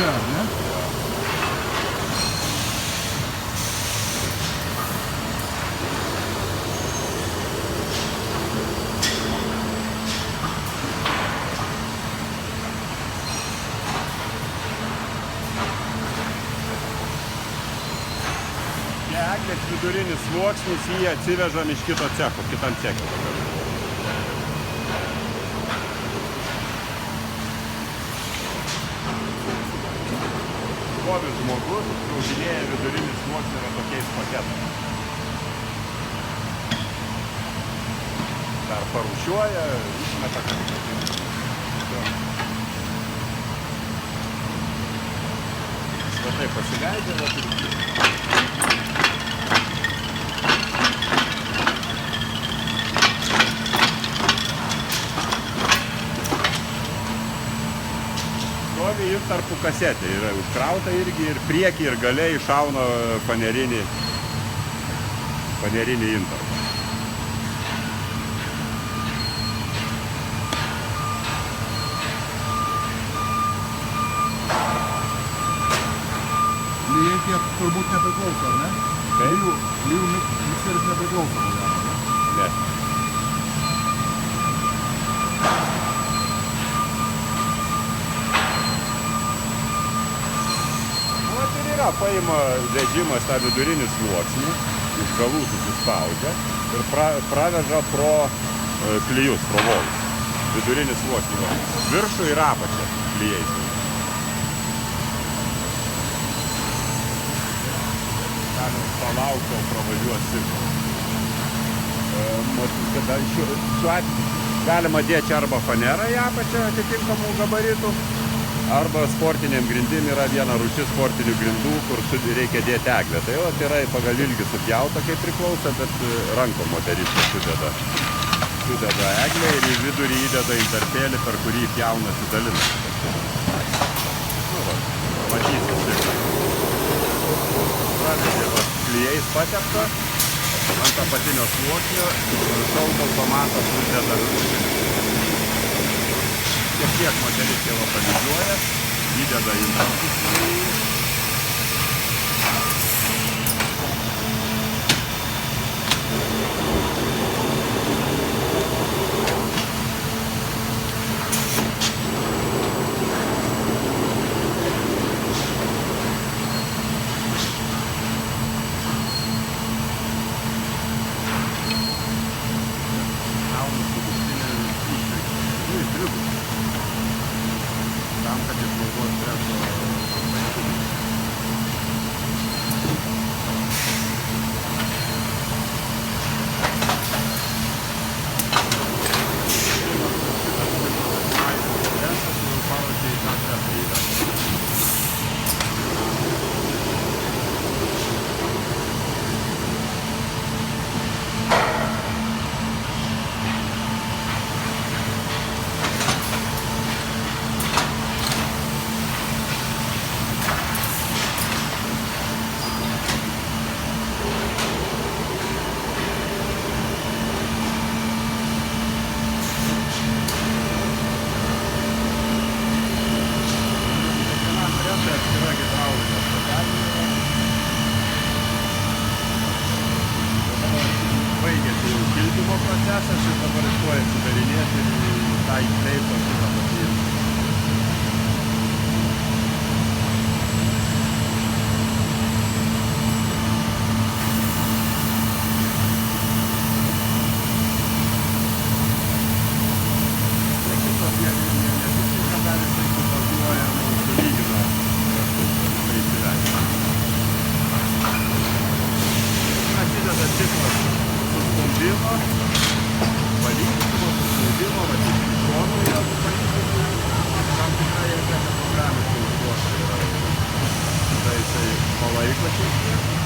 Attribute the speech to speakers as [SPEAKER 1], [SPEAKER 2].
[SPEAKER 1] čia, ne?
[SPEAKER 2] Eglės vidurinis sluoksnis, jį atsivežam iš kito cecho, kitam cecho. Stovi žmogus, dauginėja vidurinį sluoksnį yra tokiais paketais. Dar parūšiuoja, išmeta kažkokį. Va taip pasileidžia, va taip. Stovi jis tarpu kasetė, yra užkrauta irgi ir priekį ir gale iššauna panerinį intarpą.
[SPEAKER 1] Klijai tiek turbūt nepriklauso, ar ne? Klijų mikseris nepriklauso, ne?
[SPEAKER 2] Ne. Paima vežimas tą vidurinį sluoksnį, iš galų susispaudžia ir praveža pro klijus, pro volus. Vidurinį sluoksnį. Viršų ir apačią klijais. Galim palaukti, kol pravažiuos cirkas. Šiuo atveju galima dėti arba fanerą į apačią atitinkamų gabaritų, arba sportiniam grindim yra viena rūšis sportinių grindų, kur reikia dėti eglę. Tai yra pagal ilgį supjauta, kaip priklauso, bet rankom moteriškė sudeda eglę ir į vidurį įdeda intarpėlį, per kurį pjaunasi dalina. Nu va, matysit. Pravežė klijais patepta, ant apatinio sluoksnio, šalto automatas uždeda šiek tiek moteriškė palizuoja, įdeda intarpus į tam, kad išnaudot streso pajėgumą. Procesas ir dabar iš to atsidarinėti ir tą įkreipą šitą patyrį. Šitas netiksliai, kad dar jisai subazuoja, sulygina kraštus, tai įsileidžia. Atsideda ciklas suspaudimo, palyginimo, suspaudimo, matyti iš šonų jėgų palyginimo, tam tikrai jėga programai užduota yra. Tada jisai palaiko šiek tiek.